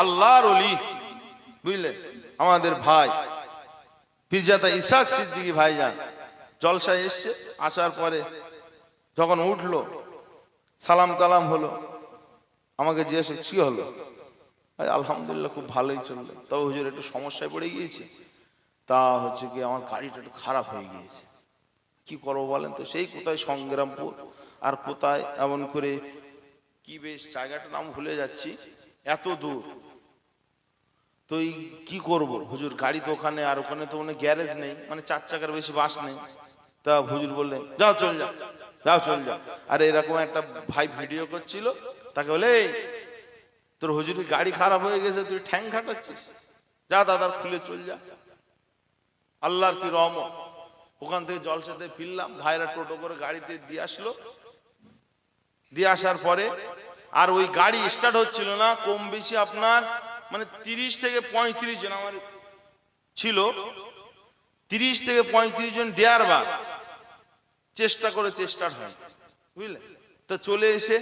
আল্লাহর ওলি, বুঝলেন, আমাদের ভাই পীরজাদা ইসহাক সিদ্দিকী ভাইজান জলসায় এসছে। আসার পরে যখন উঠলো, সালাম কালাম হলো, আমাকে জিজ্ঞেস কি হলো? আলহামদুলিল্লাহ খুব ভালোই চললো, তবে হুজুর একটু সমস্যায় পড়ে গিয়েছি, তা হচ্ছে কি আমার গাড়িটা একটু খারাপ হয়ে গিয়েছে, কি করবো বলেন তো? সেই কোথায় সংগ্রামপুর আর কোথায় এমন করে কি বেশ জায়গাটার নাম ভুলে যাচ্ছি, এত দূর, তো কি করব হুজুর? গাড়ি তো ওখানে, আর ওখানে তো মানে গ্যারেজ নেই, মানে 4 চাকার বেশি বাস নেই। তা হুজুর বললেন যাও চল যাও, যাও চল যাও। আর এরকম একটা ভাই ভিডিও করছিল, তাকে বলে এই তোর হুজুরের গাড়ি খারাপ হয়ে গেছে, তুই ঠ্যাং খাটাচ্ছিস, যা দাদার খুলে চল যা। আল্লাহর কি রহমত, ওখান থেকে জলসাতে ফিরলাম, ভাইরা টোটো করে গাড়িতে দিয়ে আসলো। দিয়ে আসার পরে আর ওই গাড়ি স্টার্ট হচ্ছিল না, কম বেশি আপনার মানে 30 থেকে 35 জন আমার ছিল, 30 থেকে 35 জন ড্রাইভার চেষ্টা করে স্টার্ট হয়, বুঝলে। তো চলে এসে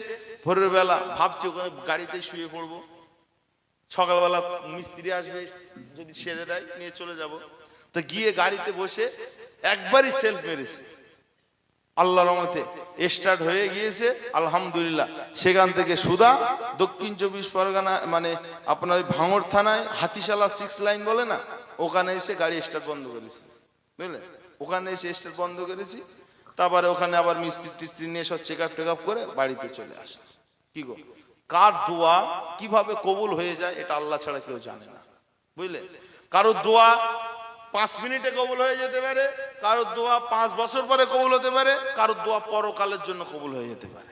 ভোরের বেলা ভাবছি ওখানে গাড়িতে শুয়ে পড়বো, সকালবেলা মিস্ত্রি আসবে, যদি সেরে দেয় নিয়ে চলে যাব। তো গিয়ে গাড়িতে বসে একবারই সেলফ মেরেছে, আল্লাহর রহমতে স্টার্ট হয়ে গিয়েছে আলহামদুলিল্লাহ। সেখান থেকে সুদা দক্ষিণ 24 পরগনা, মানে আপনার ভাঙড় থানায় হাতিশালা 6 লাইন বলে না, ওখানে এসে গাড়ি স্টার্ট বন্ধ করেছি, বুঝলেন। ওখানে এসে স্টার্ট বন্ধ করেছি, তারপরে ওখানে আবার মিস্ত্রি টিস্ত্রি নিয়ে সব চেক আপ করে বাড়িতে চলে আসে। কি গো, কার দোয়া কিভাবে কবুল হয়ে যায় এটা আল্লাহ ছাড়া কেউ জানে না, বুঝলেন। কারোর দোয়া 5 মিনিটে কবুল হয়ে যেতে পারে, কারোর দোয়া 5 বছর পরে কবুল হতে পারে, কারোর দোয়া পরকালের জন্য কবুল হয়ে যেতে পারে,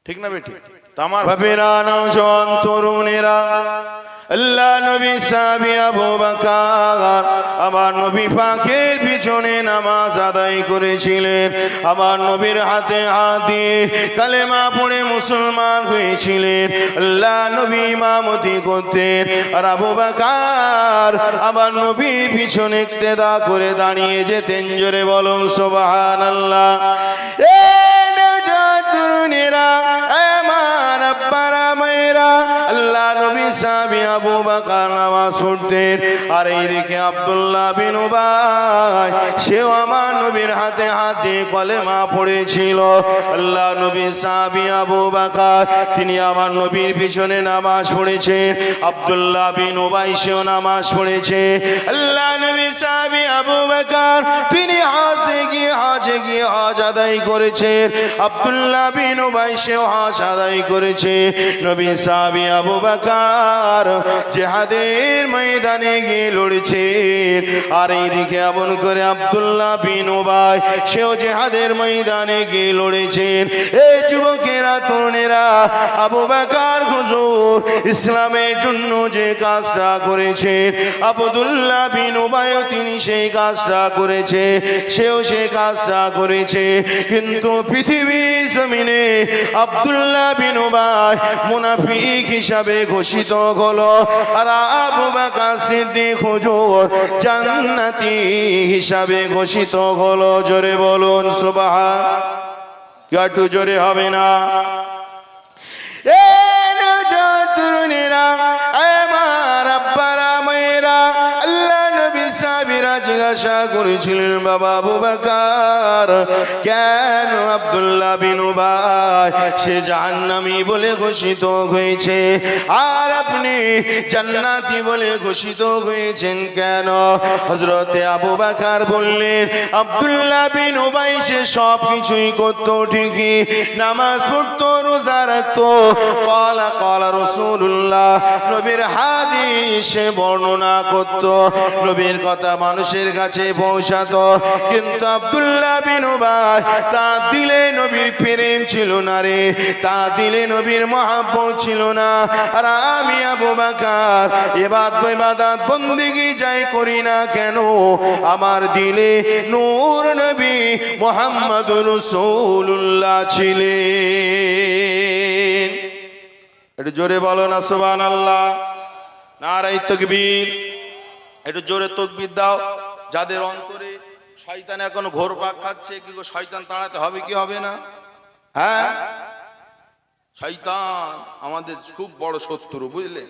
ঠিক না বেঠিক? আমার বাপেরা, নওজোয়ান তরুণেরা, আল্লাহ নবী সাহাবী আবু বকর আমার নবী পাকের পিছনে নামাজ আদায় করেছিলেন, আমার নবীর হাতে হাত দিয়ে কালেমা পড়ে মুসলমান হয়েছিলেন। আল্লাহ নবী ইমামতি করতেন, আর আবু বকর আমার নবীর পিছনে ইক্তেদা করে দাঁড়িয়ে যেতেন। জোরে বলুন সুবহানাল্লাহ। এ নওজোয়ান তরুণেরা, আমার আব্বারা মায়েরা, আল্লাহ নবী সাহাবী আবু বকর নামাজ পড়তেন, আর এইদিকে আব্দুল্লাহ বিন উবাই সেও আমার নবীর হাতে হাত দিয়ে কলেমা পড়েছিল। আল্লাহ নবী সাহাবী আবু বকর তিনি আমার নবীর পিছনে নামাজ পড়েছেন, আব্দুল্লাহ বিন উবাই সেও নামাজ পড়েছে। আল্লাহ নবী সাহাবী আবু বকর তিনি হজে গিয়ে হজ আদায় করেছেন, আব্দুল্লাহ বিন উবাই সেও হজ আদায় করেছে। নবী সাহাবী আবু বকর জিহাদের ময়দানে গিয়ে লড়ছেন, আর এইদিকে এমন করে আব্দুল্লাহ বিন উবাই সেও জিহাদের ময়দানে গিয়ে লড়েছেন। এই যুবকেরা, তরুণেরা, আবু বকর হুজুর ইসলামের জন্য যে কাজটা করেছেন, আব্দুল্লাহ বিন উবাইও তিনি সেই কাজটা করেছে, সেও সেই কাজটা করেছে। কিন্তু পৃথিবীর জমিনে আব্দুল্লাহ বিন উবাই মুনাফিক হিসাবে ঘোষিত হলো, আর আবু বকর সিদ্দিক হুজুর জান্নাতি হিসাবে ঘোষিত হলো। জোরে বলুন সুবহান, একটু জোরে হবে না? এ নওজোয়ান তরুণেরা, আমার আব্বারা মায়েরা, আল্লাহ নবী সাহাবীরা জিজ্ঞাসা করেছিলেন, বাবা আবু বকর কেন আব্দুল্লাহ বিন উবাই সে জাহান্নামী বলে ঘোষিত হয়েছে, আর আপনি জান্নাতি বলে ঘোষিত হয়েছেন কেন? হযরতে আবু বকর বললেন, আব্দুল্লাহ বিন উবাই সে সব কিছুই করত ঠিকই, নামাজ পড়তো, রোজা রাখতো, ক্বালা রাসূলুল্লাহ নবীর হাদিসে বর্ণনা করত, নবীর কথা মানুষের কাছে পৌঁছাতো। কিন্তু আব্দুল্লাহ বিন উবাই তা দিলে নবীর প্রেম ছিল না রে, তা দিলে নবীর মহব্বত ছিল না। আর আমি আবু বকর ইবাদত বন্দেগী যাই করি না কেন, আমার দিলে নূর নবী মুহাম্মদুর রাসূলুল্লাহ ছিলেন। একটু জোরে বলো না সুবহানাল্লাহ, নারায়ে তাকবীর। একটু জোরে তাকবীর দাও। যাদের অন্তরে শয়তান এখন ঘোরপাক খাচ্ছে, কি গো শয়তান তাড়াতে হবে কি হবে না? হ্যাঁ, শয়তান আমাদের খুব বড় শত্রু, বুঝলে।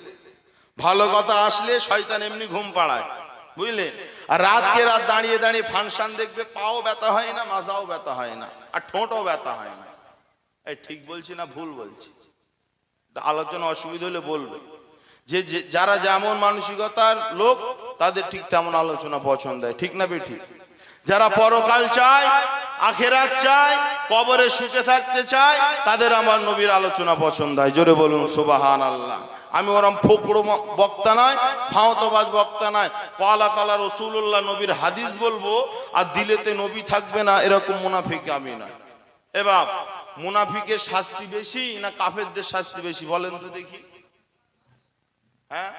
ভালো কথা আসলে শয়তান এমনি ঘুম পাড়ায়, বুঝলেন? আর রাতকে রাত দাঁড়িয়ে দাঁড়িয়ে ফাংশন দেখবে, পাও ব্যথা হয় না, মাজাও ব্যথা হয় না, আর ঠোঁটও ব্যথা হয় না। এই ঠিক বলছি না ভুল বলছি? আলোচনা অসুবিধা হলে বলবে। যে যারা যেমন মানসিকতার লোক তাদের ঠিক তেমন আলোচনা পছন্দ হয়, ঠিক না বেঠিক? যারা পরকাল চায়, আখেরাত চায়, কবরে সুখে থাকতে চায়, তাদের আমার নবীর আলোচনা পছন্দ হয়। জোরে বলুন সুবহানাল্লাহ। আমি ওরম ফোকড়ো বক্তা নয়, ফাঁওতবাজ বক্তা নয়। কালা কালা রাসূলুল্লাহ নবীর হাদিস বলবো আর দিলেতে নবী থাকবে না, এরকম মুনাফিক আমি নয়। এবার মুনাফিকের শাস্তি বেশি না কাফেরদের শাস্তি বেশি বলেন তো দেখি? হ্যাঁ,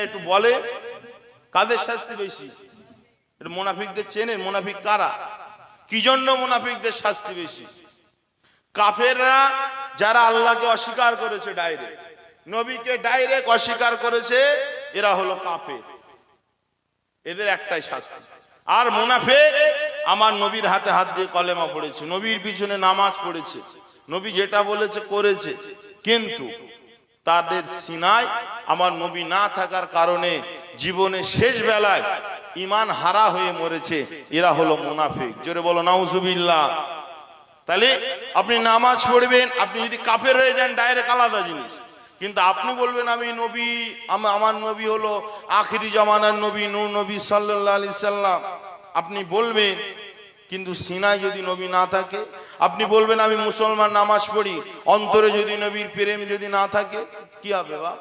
একটু বলে কাদের শাস্তি বেশি? এটা মুনাফিকদের চেনেন? মুনাফিক কারা? কি জন্য মুনাফিকদের শাস্তি বেশি? কাফেররা যারা আল্লাহকে অস্বীকার করেছে, ডাইরেক্ট নবীকে ডাইরেক্ট অস্বীকার করেছে, এরা হলো কাফের, এদের একটাই শাস্তি। আর মুনাফিক আমার নবীর হাতে হাত দিয়ে কলেমা পড়েছে, নবীর পিছনে নামাজ পড়েছে, নবী যেটা বলেছে করেছে, কিন্তু তাদের সিনায় আমার নবী না থাকার কারণে জীবনের শেষ বেলায় ঈমান হারা হয়ে মরেছে, এরা হলো মুনাফিক। জোরে বলো নাউজুবিল্লাহ। তাহলে আপনি নামাজ পড়বেন, আপনি যদি কাফের হয়ে যান ডাইরেক্ট আলাদা জিনিস, কিন্তু আপনি বলবেন আমি নবী, আমার নবী হলো আখিরি জামানার নবী, নূর নবী সাল্লাল্লাহু আলাইহি সাল্লাম, আপনি বলবেন, কিন্তু সিনায় যদি নবী না থাকে, আপনি বলবেন আমি মুসলমান, নামাজ পড়ি, অন্তরে যদি নবীর প্রেম যদি না থাকে, কি হবে বা?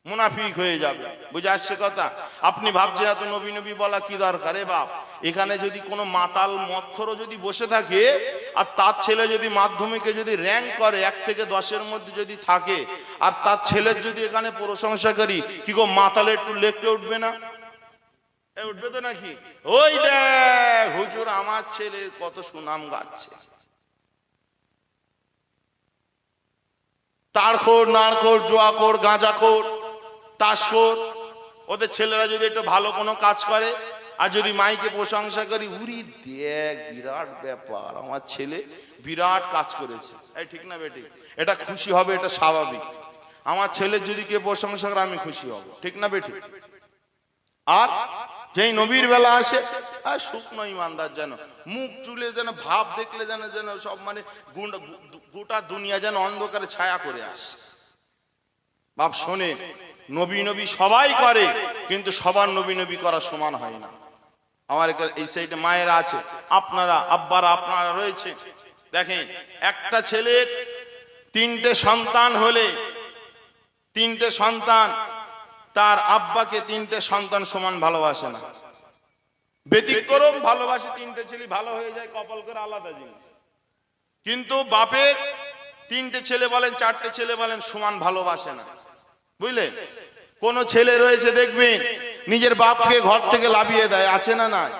মুনাফিক হয়ে যাবে। বুঝে আসছে কথা? আপনি ভাবছেন এত নবী নবী বলা কি দরকার? এ বাপ, এখানে যদি কোনো মাতাল মদখোরও যদি বসে থাকে আর তার ছেলে যদি মাধ্যমিকে যদি র্যাঙ্ক করে 1 থেকে 10-এর মধ্যে যদি থাকে, আর তার ছেলের যদি এখানে প্রশংসা করি, কি গো মাতালে একটু লেখতে উঠবে না? উঠবে তো নাকি? ওই দেখ হুজুর আমার ছেলের কত সুনাম গাচ্ছে। তাড়খোর, নাড়খোর, জুয়াখোর, গাঁজাখোর, তাসখোর, ওদের ছেলেরা যদি একটু ভালো কোনো কাজ করে আর যদি মাইকে প্রশংসা করি, উরি দেখ বিরাট ব্যাপার, আমার ছেলে বিরাট কাজ করেছে, এই ঠিক না বেটি? এটা খুশি হবে, এটা স্বাভাবিক। আমার ছেলের যদি কেউ প্রশংসা করে আমি খুশি হব, ঠিক না বেটি? আর যেই নবীর বেলা আসে, আর শুকনো ইমানদার যেন মুখ চুলে যেন ভাব দেখলে যেন যেন সব মানে গোটা দুনিয়া যেন অন্ধকারে ছায়া করে আসে। বাপ শোনে, নবী নবী সবাই করে, কিন্তু সবার নবী নবী করা সমান হয় না। আমার এই সাইডে মায়েরা আছে, আপনারা আব্বারা আপনারা রয়েছে, দেখেন একটা ছেলের 3টে সন্তান হলে, 3টে সন্তান, তার আব্বাকে 3টে সন্তান সমান ভালোবাসে না, ব্যতিক্রম ভালোবাসে। 3টে ছেলে ভালো হয়ে যায় কপাল করে, আলাদা জিনিস। কিন্তু বাপের 3টে ছেলে বলেন 4টে ছেলে বলেন সমান ভালোবাসে না, বুঝলেন? কোন ছেলে রয়েছে দেখবেন নিজের বাপকে ঘর থেকে লাবিয়ে দেয়, আছে না নাই?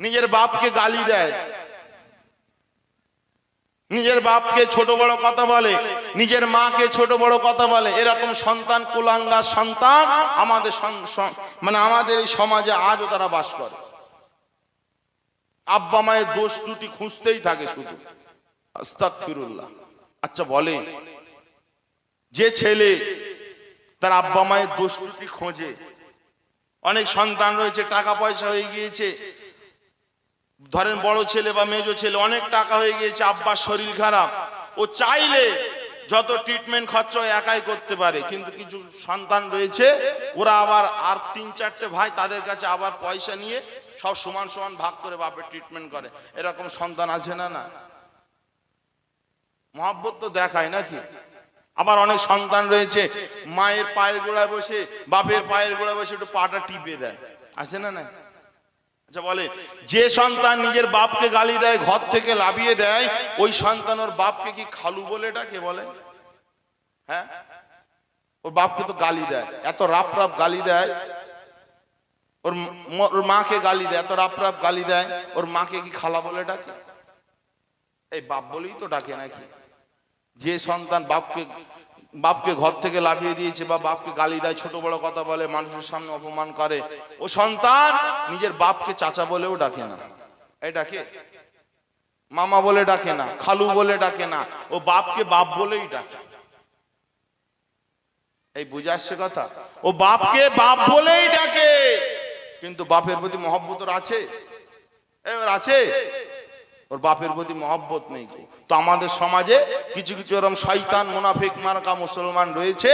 নিজের বাপকে গালি দেয়, নিজের বাপকে ছোট বড় কথা বলে, নিজের মাকে ছোট বড় কথা বলে। এরকম সন্তান, কুলাঙ্গার সন্তান আমাদের মানে আমাদের এই সমাজে আজও তারা বাস করে। আব্বা মায়ের দোষ ত্রুটি খুঁজতেই থাকে শুধু, আস্তাগফিরুল্লাহ। আচ্ছা বলে, যে ছেলে তার আব্বা মায়ের দোষ ত্রুটি খোঁজে, অনেক সন্তান রয়েছে টাকা পয়সা হয়ে গিয়েছে, ধরেন বড় ছেলে বা মেজো ছেলে অনেক টাকা হয়ে গিয়েছে, আব্বার শরীর খারাপ, ও চাইলে যত ট্রিটমেন্ট খরচ একাই করতে পারে, কিন্তু কিছু সন্তান রয়েছে ওরা আবার আর 3-4টে ভাই, তাদের কাছে আবার পয়সা নিয়ে সব সমান সমান ভাগ করে বাপের ট্রিটমেন্ট করে। এরকম সন্তান আছে না? না, মহব্বত তো দেখায় নাকি? আবার অনেক সন্তান রয়েছে মায়ের পায়ের গোড়ায় বসে, বাপের পায়ের গোড়ায় বসে একটু পাটা টিপে দেয়, আছে না? না। আচ্ছা বলে, যে সন্তান নিজের বাপকে গালি দেয়, ঘর থেকে লাবিয়ে দেয়, ওই সন্তান ওর বাপকে কি খালু বলে ডাকে? বলে হ্যাঁ, ওর বাপকে তো গালি দেয়, এত রাপ রাপ গালি দেয়। ওর মাকে গালি দেয়, এত রাপ রাপ গালি দেয়, ওর মাকে কি খালা বলে ডাকে? এই বাপ বলেই তো ডাকে নাকি? যে সন্তান বাপকে ঘর থেকে লাভিয়ে দিয়েছে বা বাপকে গালি দেয়, ছোট বড় কথা বলে, মানুষের সামনে অপমান করে, ও সন্তান নিজের বাপকে চাচা বলেও ডাকে না। এই ডাকে মামা বলে ডাকে না, খালু বলে ডাকে না, ও বাপকে বাপ বলেই ডাকে। এই বুঝে আসছে কথা? ও বাপকে বাপ বলেই ডাকে, কিন্তু বাপের প্রতি মহব্বত ওর আছে? ওর আছে? ওর বাপের প্রতি মহব্বত নেই। তো আমাদের সমাজে কিছু কিছু এরকম শয়তান মুনাফিক মার্কা মুসলমান রয়েছে,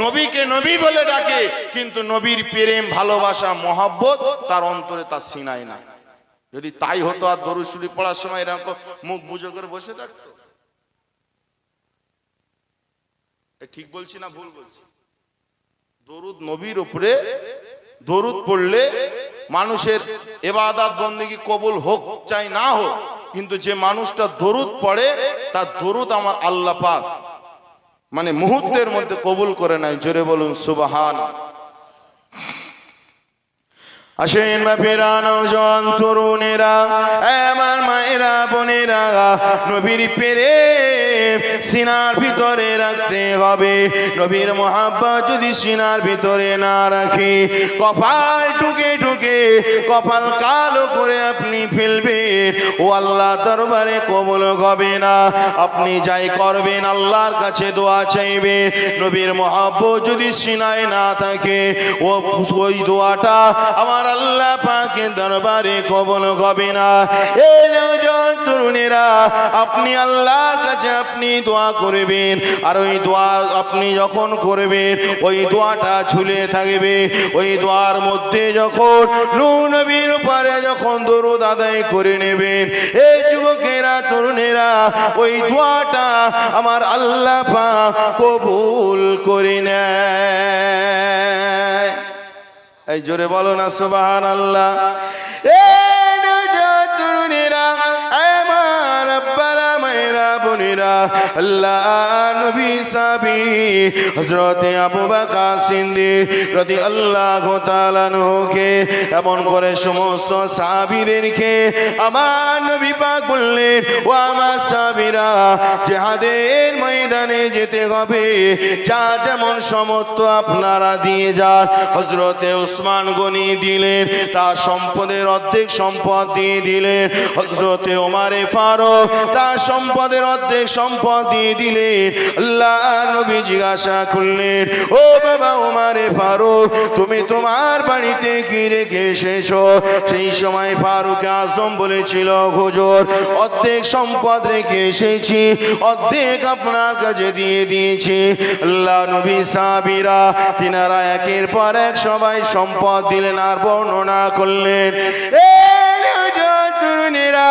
নবীকে নবী বলে ডাকে, কিন্তু নবীর প্রেম ভালোবাসা মহব্বত তার অন্তরে, তার সিনায় না। যদি তাই হতো আর দরুদ শরীফ পড়ার সময় এরকম মুখ বুজো করে বসে থাকতো? ঠিক বলছি না ভুল বলছি? দরুদ নবীর উপরে দরুদ পড়লে মানুষের ইবাদত বন্দেগী কবুল হোক চাই না হোক, কিন্তু যে মানুষটা দরুদ পড়ে তার দরুদ আমার আল্লাহ পাক মানে মুহূর্তের মধ্যে কবুল করে নেয়। জোরে বলুন সুবহান। আসেন বাপেরা, নওজোয়ান তরুণেরা, আমার মায়েরা বোনেরা, নবীর প্রেম সিনার ভিতরে রাখতে হবে। নবীর মহাব্বত যদি সিনার ভিতরে না রাখি, কপাল টুকে টুকে কপাল কালো করে আপনি ফেলবেন, ও আল্লাহ দরবারে কবুল হবে না। আপনি যাই করবেন আল্লাহর কাছে দোয়া চাইবেন, নবীর মহাব্বত যদি সিনায় না থাকে, ওই দোয়াটা আমার আল্লাহ পাকের দরবারে কবুল হবে না। এই নওজোয়ান তরুণেরা, আপনি আল্লাহর কাছে আপনি দোয়া করবেন, আর ওই দোয়া আপনি যখন করবেন ওই দোয়াটা ঝুলে থাকবে। ওই দোয়ার মধ্যে যখন নূর নবীর উপরে যখন দরুদ আদায় করে নেবেন, এই যুবকেরা তরুণেরা, ওই দোয়াটা আমার আল্লাহ পাক কবুল করে নেয়। এই জোরে বলো না সুবহানাল্লাহ। এই নওজোয়ান তরুণেরা, আমার আব্বারা মায়েরা বোনেরা, আল্লাহ নবী সাহাবী হযরত আবু বকর সিদ্দিক রাদিয়াল্লাহু তাআলা আনহুকে এমন করে সমস্ত সাহাবীদেরকে আমার নবী পাক বললেন, ও আমার সাহাবীরা, জিহাদের ময়দানে যেতে হবে, যা যেমন সমর্থ আপনারা দিয়ে যান। হযরত উসমান গনি দিলেন, তার সম্পদের অর্ধেক সম্পদ দিয়ে দিলেন। হযরত ওমরে ফারুক তার সম্পদের অর্ধেক সম্পদ দিয়ে দিলেন। আল্লাহ নবী জিজ্ঞাসা করলেন, ও বাবা ওমরে ফারুক, তুমি তোমার বাড়িতে কি রেখে এসেছো? সেই সময় ফারুক আজম বলেছিল, হুজুর, অর্ধেক সম্পদ রেখে এসেছি, অর্ধেক আপনার কাছে দিয়ে দিয়েছি। আল্লাহ নবী সাহাবীরা তিনারা একের পর এক সবাই সম্পদ দিলেন আর বর্ণনা করলেন। এই নওজোয়ান তরুণেরা,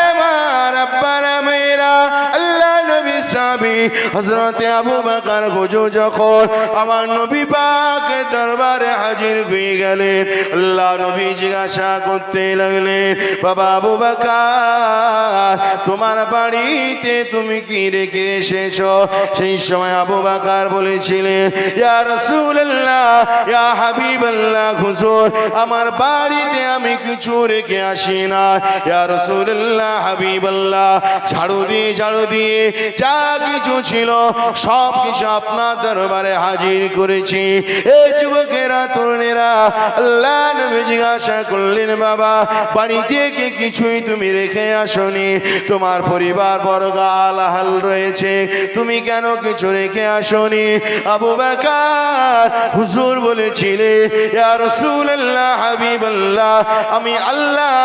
আমার আব্বারা মায়েরা, আল্লাহ নবী সাহাবী হযরত আবু বকর হুজুর যখন আমার নবী পাকের দরবারে হাজির হয়ে গেলেন, আল্লাহ নবী জিজ্ঞাসা করতে লাগলেন, বাবা আবু বকর, তোমার বাড়িতে তুমি কি রেখে এসেছো? সেই সময় আবু বকর বলেছিলেন, ইয়া রাসূলুল্লাহ, ইয়া হাবিবাল্লাহ, হুজুর, আমার বাড়িতে আমি কিছু রেখে আসি না। ইয়া রাসূলুল্লাহ, হাবিবাল্লাহ, ঝাড়ু দিয়ে যা কিছু ছিল সব কিছু আপনার দরবারে হাজির করেছি। এই যুবকেরা তরুণেরা, আল্লাহ নবী জিজ্ঞাসা করলেন, বাবা বাড়িতে কি কিছুই তুমি রেখে আসনি? তোমার পরিবার বর্গ আলাহাল রয়েছে, তুমি কেন কিছু রেখে আসনি? আবু বকর হুজুর বলেছিলেন, ইয়া রাসূলুল্লাহ, হাবিবাল্লাহ, আমি আল্লাহ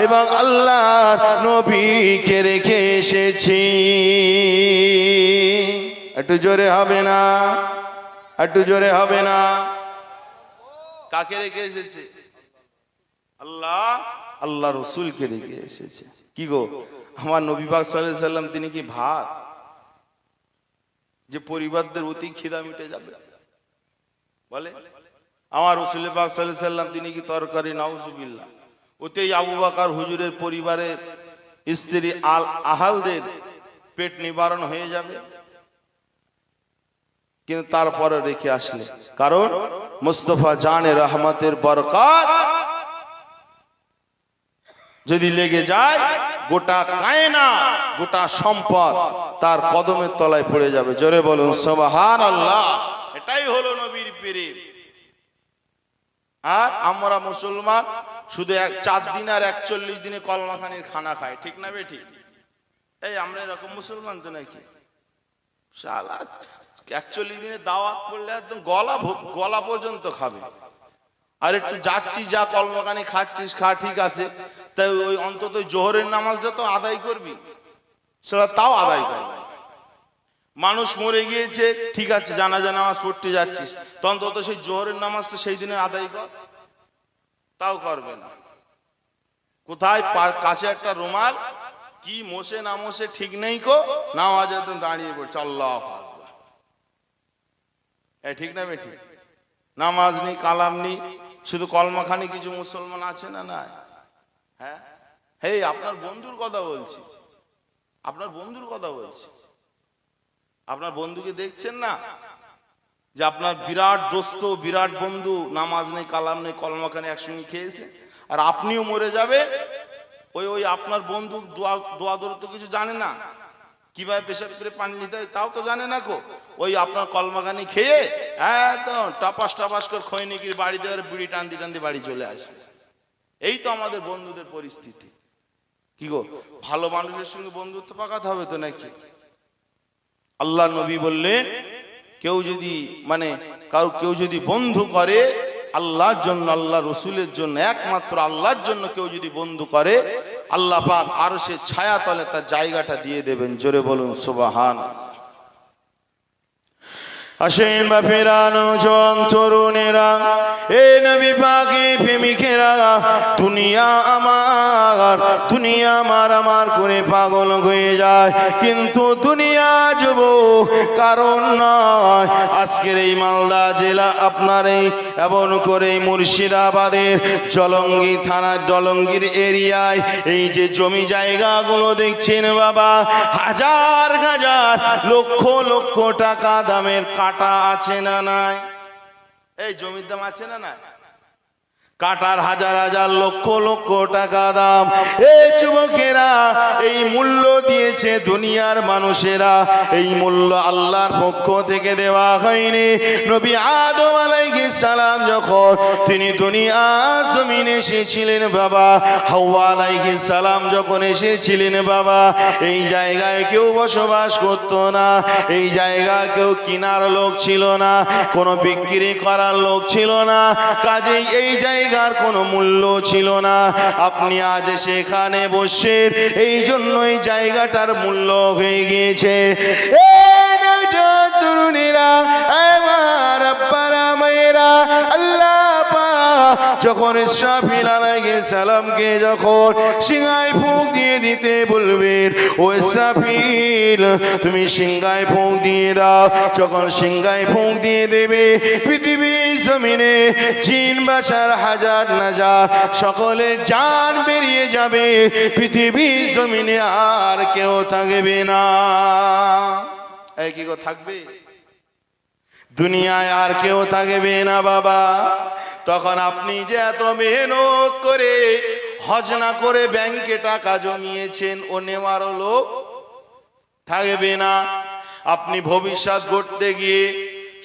এবং আল্লাহর নবীকে রেখে এসেছি। একটু জোরে হবে না? একটু জোরে হবে না? কাকে রেখে এসেছে? আল্লাহ আল্লাহ রসুলকে রেখে এসেছে। কি গো, আমার নবী পাক সাল্লাল্লাহু আলাইহি সাল্লাম তিনি কি ভাত যে পরিবারদের অতি খিদা মিটে যাবে বলে? আমার রাসূল পাক সাল্লাল্লাহু আলাইহি সাল্লাম তিনি কি তরকারি? নাউজুবিল্লাহ। ওতেই আবু বকর হুজুরের পরিবারের স্ত্রী আহালদের পেট নিবারণ হয়ে যাবে, কিন্তু তারপরে রেখে আসলে, কারণ মুস্তাফা জানে রহমতের বরকত যদি লেগে যায়, গোটা কায়নাত, গোটা সম্পদ তার কদমের তলায় পড়ে যাবে। জোরে বলুন সুবহানাল্লাহ। এটাই হলো নবীর প্রেম। আর আমরা মুসলমান শুধু 4 দিন আর 41 দিনে কলমাখানির খানা খাই, ঠিক না বেঠিক? এই আমরা এরকম মুসলমান তো নাকি? শালা 41 দিনে দাওয়াত পড়লে একদম গলা পর্যন্ত খাবে। আর একটু যাচ্ছি যা কলমাকানি খাচ্ছিস খা, ঠিক আছে, তাই ওই অন্তত জোহরের নামাজটা তো আদায় করবি, সেটা তাও আদায় করবে। মানুষ মরে গিয়েছে, ঠিক আছে, জানাজা নামাজ পড়তে যাচ্ছিস, তো অন্তত সেই জোহরের নামাজটা সেই দিনে আদায় কর, তাও করবে না। কোথায় কাছে একটা রুমাল, কি মোছে না মোছে ঠিক নেই কো, নামাজ একদম দাঁড়িয়ে পড়ছে আল্লাহু আকবার। ঠিক না বেঠি? নামাজ নেই, কালাম নেই, শুধু কলমাখানি কিছু মুসলমান আছে না নাই? হ্যাঁ, হে আপনার বন্ধুর কথা বলছি, আপনার বন্ধুর কথা বলছি। আপনার বন্ধুকে দেখছেন না যে আপনার বিরাট দোস্ত, বিরাট বন্ধু, নামাজ নেই, কালাম নেই, কলমাখানি একসঙ্গে খেয়েছে, আর আপনিও মরে যাবে। ওই আপনার বন্ধু দোয়া দৌড় তো কিছু জানে না, কিভাবে পেশাব করে পানি নিতে হয় তাও তো জানে না কো। ওই আপনার কলমাখানি খেয়ে একদম টাপাস টাপাস করে খৈনিকির বাড়ি দেওয়ার বিড়ি টানতে টানতে বাড়ি চলে আসবে। এই তো আমাদের বন্ধুদের পরিস্থিতি। কি গো, ভালো মানুষের সঙ্গে বন্ধুত্ব পাকাতে হবে তো নাকি? আল্লাহ নবী বললেন, কেউ যদি বন্ধু করে আল্লাহর জন্য, আল্লাহ রসুলের জন্য, একমাত্র আল্লাহর জন্য কেউ যদি বন্ধু করে, আল্লাহ পাক আরশের ছায়া তলে তার জায়গাটা দিয়ে দেবেন। জোরে বলুন সুবহানাল্লাহ। আসেন বাপেরা, নওজোয়ান তরুণেরা, এ নবী পাকের প্রেমিকেরা, দুনিয়া আমার করে পাগল হয়ে যায়, কিন্তু দুনিয়া যুবক কারণ নয়। আজকের এই মালদা জেলা আপনার এই এমন করে মুর্শিদাবাদের জলঙ্গি থানার জলঙ্গির এরিয়ায় এই যে জমি জায়গাগুলো দেখছেন বাবা, হাজার হাজার লক্ষ লক্ষ টাকা দামের কাটা আছে না নাই? এই জমির দাম আছে না নাই? কাটার হাজার হাজার লক্ষ লক্ষ টাকা দাম। এই যুবকেরা এই মূল্য দিয়েছে দুনিয়ার মানুষেরা, এই মূল্য আল্লাহর পক্ষ থেকে দেওয়া হয়নি। নবী আদম আলাইহিস সালাম যখন তিনি দুনিয়ার জমিনে এসেছিলেন বাবা, হাওয়া আলাইহিস সালাম যখন এসেছিলেন বাবা, এই জায়গায় কেউ বসবাস করত না, এই জায়গা কেউ কেনার লোক ছিল না, কোনো বিক্রি করার লোক ছিল না, কাজেই এই জায়গার কোনো মূল্য ছিল না। আপনি আজ সেখানে বসেন, এই জন্য এই জায়গাটার মূল্য হয়ে গিয়েছে। তরুণীরা, আমার আব্বারা মায়েরা, আল্লাহ পাক যখন ইসরাফিল আলাইহিস সালামকে যখন সিংহায় ফুঁক দিয়ে দিতে বলবেন, ও ইসরাফিল তুমি সিংহায় ফুঁক দিয়ে দাও, যখন সিংহায় ফুঁক দিয়ে দেবে, পৃথিবীর জমিনে জিন বাশার হাজার নাজার সকলে জান বেরিয়ে যাবে, পৃথিবীর জমিনে আর কেউ থাকবে না। এই কি গো, থাকবে? দুনিয়ায় আর কেউ থাকবে না বাবা। তখন আপনি যে এত মেহনত করে হজ না করে ব্যাংকে টাকা জমিয়েছেন, ও নেওয়ারও লোক থাকবে না। আপনি ভবিষ্যৎ গড়তে গিয়ে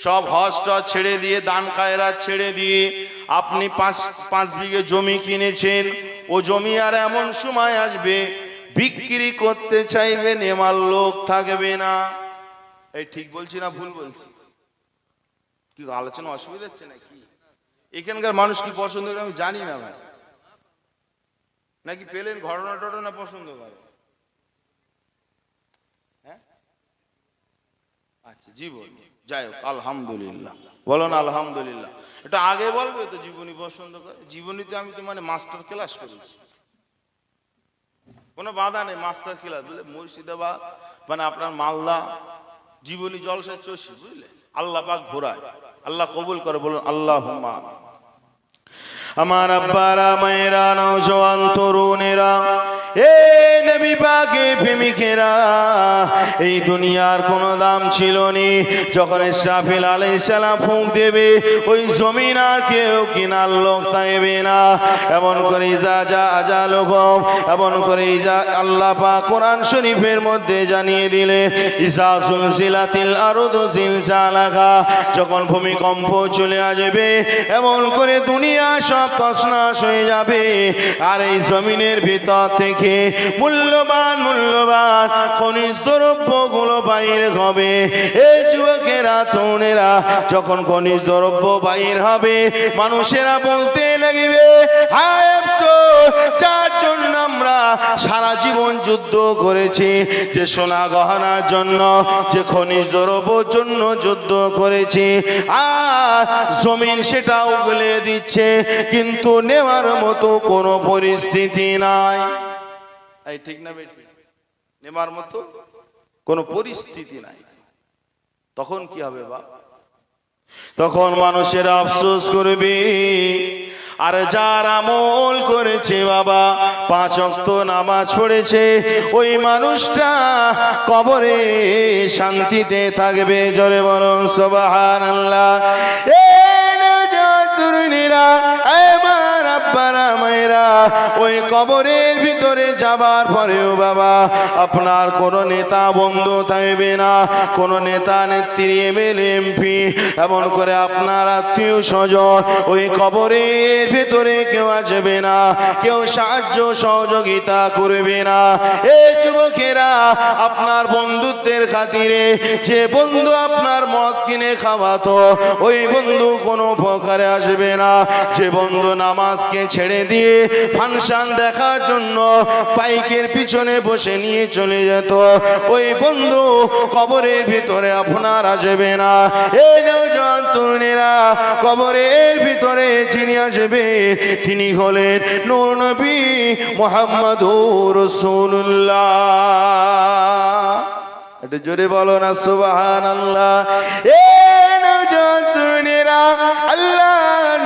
সব হজটা ছেড়ে দিয়ে, দান খায়রাত ছেড়ে দিয়ে আপনি পাঁচ বিঘে জমি কিনেছেন, ও জমি আর এমন সময় আসবে বিক্রি করতে চাইবে, নেওয়ার লোক থাকবে না। এই ঠিক বলছি না ভুল বলছি? কি আলোচনা অসুবিধা হচ্ছে নাকি? এখানকার মানুষ কি পছন্দ করে আমি জানি না ভাই, নাকি পেলেন ঘটনা টটনা পছন্দ করে? হ্যাঁ, আচ্ছা জীবন, যাই হোক আলহামদুলিল্লাহ, বলো না আলহামদুলিল্লাহ। এটা আগে বলবে তো জীবনী পছন্দ করে। জীবনীতে আমি তো মাস্টার ক্লাস করেছি, কোনো বাধা নেই, মাস্টার ক্লাস বুঝলে। মুর্শিদাবাদ আপনার মালদা জীবনী জলসা চষি, বুঝলে। আল্লাহ পাক ঘোরায়, আল্লাহ কবুল করে, বলুন আল্লাহুম্মা। আমার আব্বারা মায়েরা, নওজোয়ান তরুণেরা, এ নবী পাকের প্রেমিকেরা, এই দুনিয়ার কোনো দাম ছিল না। যখন ইসরাফিল আলাইহিস সালাম ফুঁক দেবে, ওই জমিন আর কেউ কেনার লোক থাকবে না। এমন করে এমন করে আল্লাহ পাক কোরআন শরীফের মধ্যে জানিয়ে দিলেন, ইজা সুলসিলাতিল আরদু জিলজালাহা, যখন ভূমিকম্প চলে আসবে, এমন করে দুনিয়া সব তছনছ হয়ে যাবে, আর এই জমিনের ভিতর থেকে থেকে মূল্যবান খনিজ দ্রব্যগুলো বাইর হবে। এই যুবকেরা তরুণেরা যখন খনিজ দ্রব্য বাইর হবে, মানুষেরা বলতে লাগবে, হায় আফসোস, যার জন্য আমরা সারা জীবন যুদ্ধ করেছি, যে সোনা গহনার জন্য, যে খনিজ দ্রব্যের জন্য যুদ্ধ করেছি, আর জমিন সেটা উগলে দিচ্ছে, কিন্তু নেওয়ার মতো কোনো পরিস্থিতি নাই। এই ঠিক না বেটি? নেবার মতো কোনো পরিস্থিতি নাই। তখন কি হবে বাপ? তখন মানুষের আফসোস করবে, আর যার আমল করেছে বাবা, 5 ওয়াক্ত নামাজ পড়েছে, ওই মানুষটা কবরে শান্তিতে থাকবে। জোরে বলুন সুবহানাল্লাহ। তরুণীরা, আমার আব্বারা মায়েরা, ওই কবরের ভিতরে যাবার পরেও বাবা আপনার কোনো নেতা বন্ধু থাকবে না, কোনো নেতা নেত্রী, এমএলএ, এমপি, এমন করে আপনার আত্মীয় স্বজন ওই কবরের ভিতরে কেউ আসবে না, কেউ সাহায্য সহযোগিতা করবে না। এই যুবকেরা, আপনার বন্ধুত্বের খাতিরে যে বন্ধু আপনার মদ কিনে খাওয়াতো, ওই বন্ধু কোনো উপকারে আসবে না। যে বন্ধু নামাজকে ছেড়ে দিয়ে ফাংশন দেখার জন্য বাইকের পিছনে বসে নিয়ে চলে যেত, ওই বন্ধু কবরের ভিতরে আপনার আসবে না। এই নওজোয়ান তরুণেরা, কবরের ভিতরে যিনি আসবে তিনি হলেন নূর নবী মুহাম্মদুর রাসূলুল্লাহ। এটা জোরে বলো না সুবহানাল্লাহ। এই নওজোয়ান তরুণেরা, আল্লাহ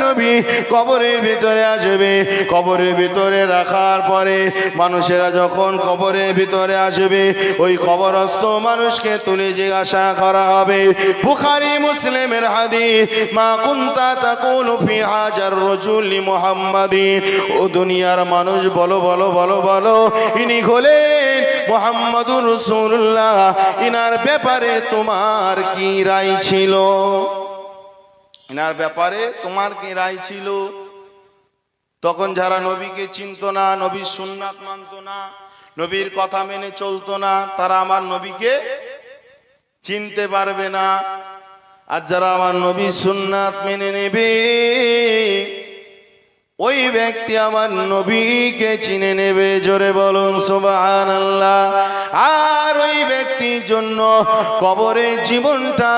নবী কবরের ভিতরে আসবে। কবরের ভিতরে রাখার পরে মানুষেরা যখন কবরের ভিতরে আসবে, ওই কবরস্থ মানুষকে তুলে জিজ্ঞাসা করা হবে। বুখারী মুসলিমের হাদিস, মা কুনতা তাকুলু ফি হাজার রাজুলি মুহাম্মাদিন। ও দুনিয়ার মানুষ, বলো বলো বলো বলো, ইনি হলেন মুহাম্মাদুর রাসূলুল্লাহ, ইনার ব্যাপারে তোমার কি রায় ছিল? ইনার ব্যাপারে তোমার কি রায় ছিল? তখন যারা নবীকে চিনত না, নবীর সুন্নাত মানত না, নবীর কথা মেনে চলতো না, তারা আমার নবীকে চিনতে পারবে না। আর যারা আমার নবীর সুন্নাত মেনে নেবে, ওই ব্যক্তি আমার নবীকে চিনে নেবে। জোরে বলুন সুবহানাল্লাহ। আর ওই ব্যক্তির জন্য কবরের জীবনটা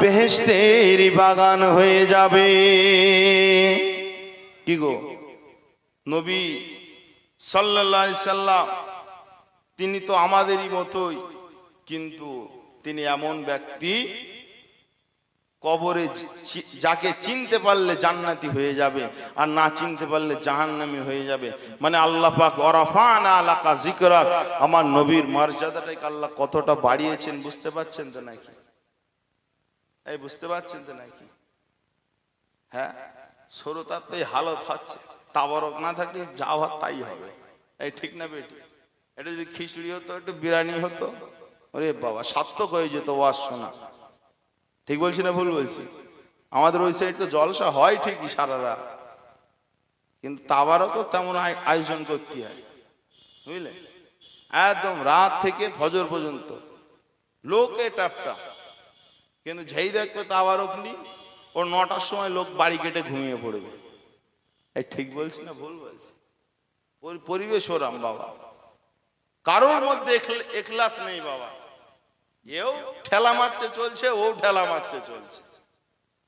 বেহেশতের বাগান হয়ে যাবে। কি গো, নবী সাল্লাল্লাহু আলাইহি সাল্লাম তিনি তো আমাদেরই মতোই, কিন্তু তিনি এমন ব্যক্তি, কবরে যাকে চিনতে পারলে জান্নাতি হয়ে যাবে, আর না চিনতে পারলে জাহান্নামী হয়ে যাবে। মানে আল্লাহ পাক ওয়ারাফানা লাকা যিকরাক, আমার নবীর মর্যাদাটাকে আল্লাহ কতটা বাড়িয়েছেন, বুঝতে পারছেন তো নাকি? এই বুঝতে পারছেন তো নাকি? হ্যাঁ, শ্রোতার তো এই হালত হচ্ছে, তাবারক না থাকলে যা হওয়ার তাই হবে। এই ঠিক না বেটি? এটা যদি খিচুড়ি হতো, একটু বিরিয়ানি হতো, ওরে বাবা সার্থক হয়ে যেত ওয়াজ শোনা। ঠিক বলছি না ভুল বলছি? আমাদের ওই সাইড তো জলসা হয় ঠিকই সারা রাত, কিন্তু তাবারকও তেমন আয়োজন করতে হয়, বুঝলে? একদম রাত থেকে ফজর পর্যন্ত লোকে টাপটা, কিন্তু যেই দেখবে তাবারক নি, ওর 9টার সময় লোক বাড়ি কেটে ঘুমিয়ে পড়বে। এই ঠিক বলছি না ভুল বলছি? ওর পরিবেশ ওরাম বাবা, কারোর মধ্যে এখলাস নেই বাবা। এও ঠেলা মারছে চলছে, ও ঠেলা মারছে চলছে,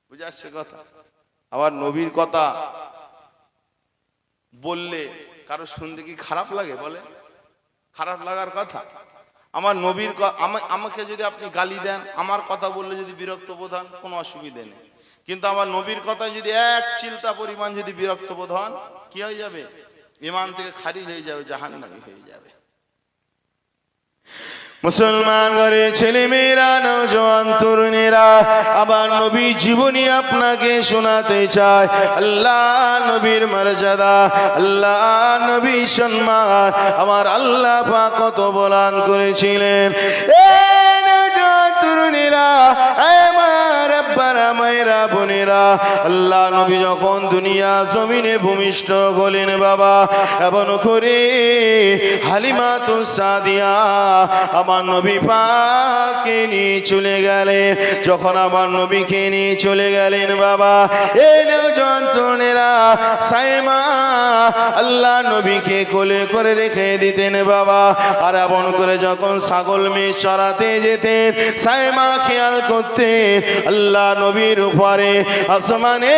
বুঝে আসছে কথা? আবার নবীর কথা বললে কারো শুনতে কি খারাপ লাগে? বলে খারাপ লাগার কথা? আমার নবীর আমাকে যদি আপনি গালি দেন, আমার কথা বললে যদি বিরক্ত বোধ হন, কোনো অসুবিধা নেই, কিন্তু আমার নবীর কথা যদি এক চিলতা পরিমাণ যদি বিরক্ত বোধ হন, কি হয়ে যাবে? ঈমান থেকে খারিজ হয়ে যাবে, জাহান্নামী হয়ে যাবে। মুসলমান ঘরে ছেলে মেয়েরা, নওজোয়ান তরুণেরা, আবার নবী জীবনী আপনাকে শোনাতে চায়। আল্লাহ নবীর মর্যাদা, আল্লাহ নবীর সম্মান আমার আল্লাহ পাক কত বলান করেছিলেন। এই নওজোয়ান তরুণীরা, আমার আব্বারা মায়েরা বোনেরা, আল্লাহ নবী যখন দুনিয়া জমিনে ভূমিষ্ঠ হলেন বাবা, এমন করে হালিমাতুস সাদিয়া আমার নবী পাককে নিয়ে চলে গেলেন। যখন আমার নবীকে নিয়ে চলে গেলেন বাবা, এই নওজোয়ান তরুণেরা সাইমা আল্লাহ নবীকে কোলে করে রেখে দিতেন বাবা। আর এমন করে যখন ছাগল মেষ চড়াতে যেতেন, সাইমা খেয়াল করতেন আল্লাহ নবীর উপরে আসমানে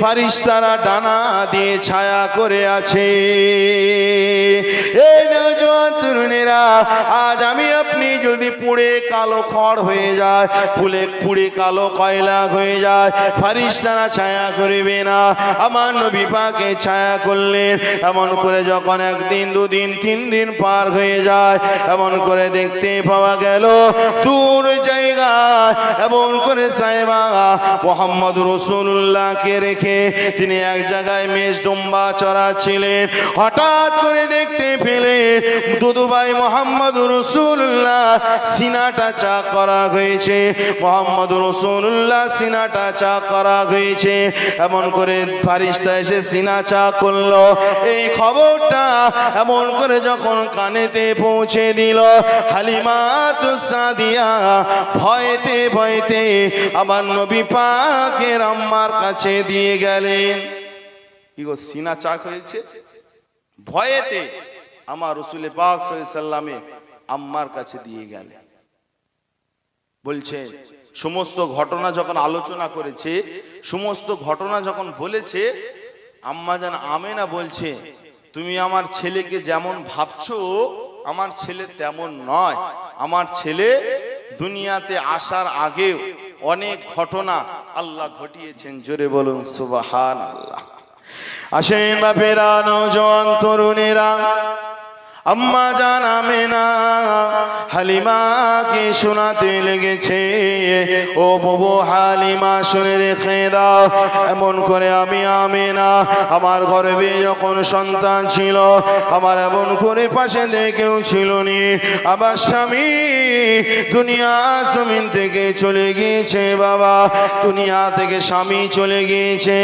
ফারিস্তারা ডানা দিয়ে ছায়া করে আছে। এই নওজোয়ান তরুণেরা, আজ আমি আপনি যদি পুড়ে কালো খড় হয়ে যায়, পুড়ে কালো কয়লা হয়ে যায়, ফারিস্তারা ছায়া করিবে না, আমার নবী পাকে ছায়া করলেন। এমন করে যখন একদিন দুদিন তিন দিন পার হয়ে যায়, এমন করে দেখতে পাওয়া গেল দূর জায়গায় এমন করে সাহেবা মোহাম্মদ রাসূলুল্লাহকে রেখে তিনি এক জায়গায় মেষ দুম্বা চড়াচ্ছিলেন। হঠাৎ করে দেখতে পেলেন দুদুভাই মোহাম্মদ রাসূলুল্লাহ সিনাটা চাক করা হয়েছে, মোহাম্মদ রাসূলুল্লাহ সিনাটা চাক করা হয়েছে। এমন করে ফারিস্তা এসে সিনা চাক করলো। এই খবরটা এমন করে যখন কানেতে পৌঁছে দিল, হালিমাতুস সাদিয়া ভয়তে ভয়তে আমার নবী পাকের আম্মার কাছে দিয়ে গেলেন। কি গো, সিনা চাক হয়েছে? ভয়েতে আমার রাসূল পাক সাল্লাল্লাহু আলাইহি সাল্লামে আম্মার কাছে দিয়ে গেলেন। বলছে সমস্ত ঘটনা যখন আলোচনা করেছে, সমস্ত ঘটনা যখন বলেছে, আম্মা জান আমেনা বলছে, তুমি আমার ছেলেকে যেমন ভাবছো আমার ছেলে তেমন নয়। আমার ছেলে দুনিয়াতে আসার আগেও অনেক ঘটনা আল্লাহ ঘটিয়েছেন। জোরে বলুন সুবহানাল্লাহ। আসেন বাপেরা, নওজোয়ান তরুণেরা, আম্মা জান আমেনা হালিমাকে শোনাতে লেগেছে, ও বাবু হালিমা শুনে রেখে দাও, এমন করে আমি আমেনা আমার গর্ভে যখন সন্তান ছিল, আমার এমন করে পাশে কেউ ছিল নি, আমার স্বামী দুনিয়া জমিন থেকে চলে গিয়েছে বাবা, দুনিয়া থেকে স্বামী চলে গিয়েছে।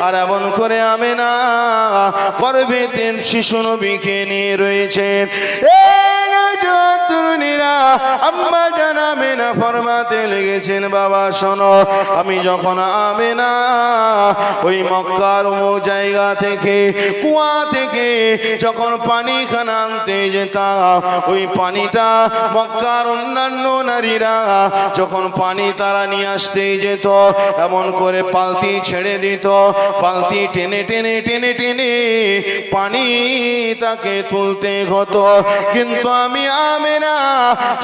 আর এমন করে আমেনা গর্ভে তিন শিশু নবীকে নিয়ে রয়েছে। তরুণীরা আম্মা জান আমেনা ফরমাতে লেগেছেন, বাবা শোনো, আমি যখন আমেনা ওই মক্কার জায়গা থেকে কুয়া থেকে যখন পানি খানা আনতে যেতাম, ওই পানিটা মক্কার অন্যান্য নারীরা যখন পানি তারা নিয়ে আসতে যেত, এমন করে পালতি ছেড়ে দিত, পালতি টেনে টেনে টেনে টেনে পানি তাকে তুলতে হতো। কিন্তু আমি আমেনা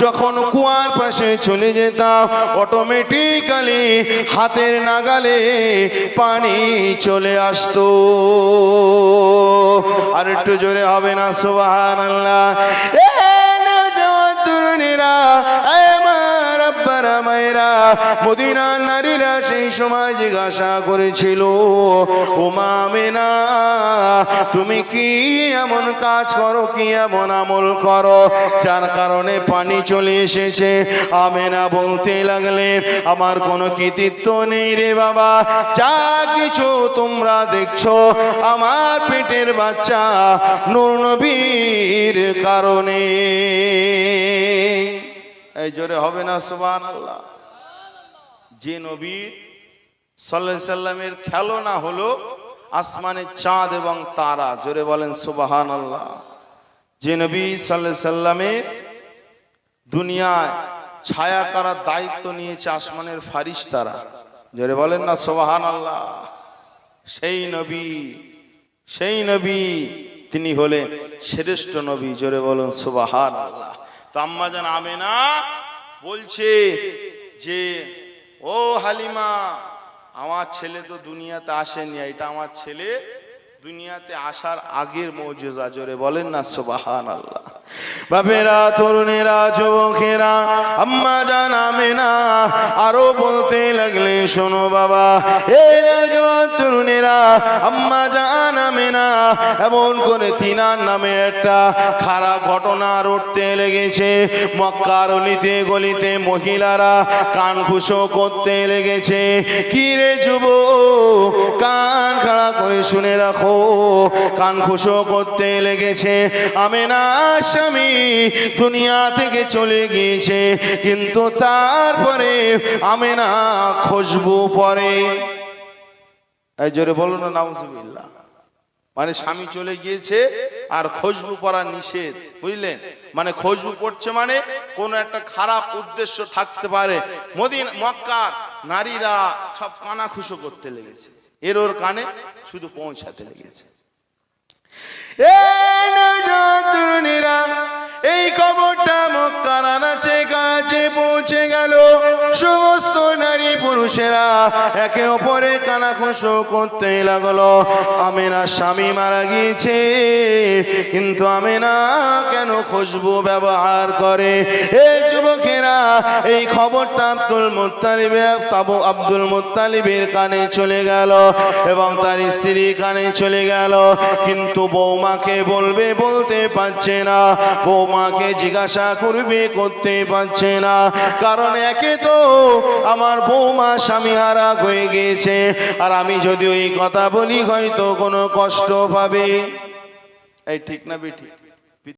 যখন কুয়ার পাশে চলে যেতাম, অটোমেটিক্যালি হাতের নাগালে পানি চলে আসতো। আর একটু জোরে হবে না সুবহানাল্লাহ। তরুণীরা, আমার আব্বারা মায়েরা, মদিনার নারীরা সেই সময় জিজ্ঞাসা করেছিল, ও মা আমেনা, তুমি কি এমন কাজ করো, কি এমন আমল করো যার কারণে পানি চলে এসেছে? আমেনা বলতে লাগলেন, আমার কোনো কৃতিত্ব নেই রে বাবা, যা কিছু তোমরা দেখছো আমার পেটের বাচ্চা নূর নবীর কারণে। এই জোরে হবে না সুবহানাল্লাহ। যে নবী সাল্লাল্লাহু আলাইহি সাল্লামের খেলনা হলো আসমানের চাঁদ এবং তারা, জোরে বলেন সুবহানাল্লাহ। যে নবী সাল্লাল্লাহু আলাইহি সাল্লামের দুনিয়ায় ছায়া করার দায়িত্ব নিয়েছে আসমানের ফারিস্তারা, জোরে বলেন না সুবহানাল্লাহ। সেই নবী তিনি হলেন শ্রেষ্ঠ নবী, জোরে বলেন সুবহানাল্লাহ। তো আম্মা জান আমেনা বলছে যে, ও হালিমা, আমার ছেলে তো দুনিয়াতে আসেনি, এটা আমার ছেলে দুনিয়াতে আসার আগের মুজিজা, জোরে বলেন না সুবহানাল্লাহ। বাপেরা, তরুণেরা, যুবকেরা, আম্মা জান আমেনা আরো বলতে লাগলে, শোনো বাবা, এই নওজোয়ান তরুণেরা, আম্মা জান আমেনা এমন করে তিনার নামে একটা খারাপ ঘটনা রটতে লেগেছে। মক্কার অলিতে গলিতে মহিলারা কান খুশো করতে লেগেছে। কি রে যুবক, কান খাড়া করে শুনে রাখো, কান খুশো করতে লেগেছে। আমেনা স্বামী দুনিয়া থেকে চলে গিয়েছে, কিন্তু তারপরে আমেনা খুশবু পরে। এই জোরে বলো না নাউজুবিল্লাহ। মানে স্বামী চলে গিয়েছে আর খুশবু পরা নিষেধ, বুঝলেন? মানে খুশবু পড়ছে মানে কোনো একটা খারাপ উদ্দেশ্য থাকতে পারে। মক্কার নারীরা সব কানা খুশো করতে লেগেছে, এর ওর কানে শুধু পৌঁছাতে লেগেছে। এই নওজোয়ান তরুণীরা, এই খবরটা মক্কার আনাচে কানাচে পৌঁছে গেল। সমস্ত নারী পুরুষেরা একে অপরের কানাঘুষো করতে লাগলো। আমেনা স্বামী মারা গিয়েছে, কিন্তু আমেনা কেন খুশবু ব্যবহার করে? এই যুবকেরা, এই খবরটা আব্দুল মুত্তালিবের কানে চলে গেল এবং তার স্ত্রীর কানে চলে গেল, কিন্তু বৌমাকে বলবে বলতে পারছে না, বৌমাকে জিজ্ঞাসা করবে করতে পারছে না। কারণ একে তো আমার বৌমা স্বামীহারা হয়ে গিয়েছে, আর আমি যদি ওই কথা বলি হয়তো কোনো কষ্ট পাবে। এই ঠিক না বেঠিক?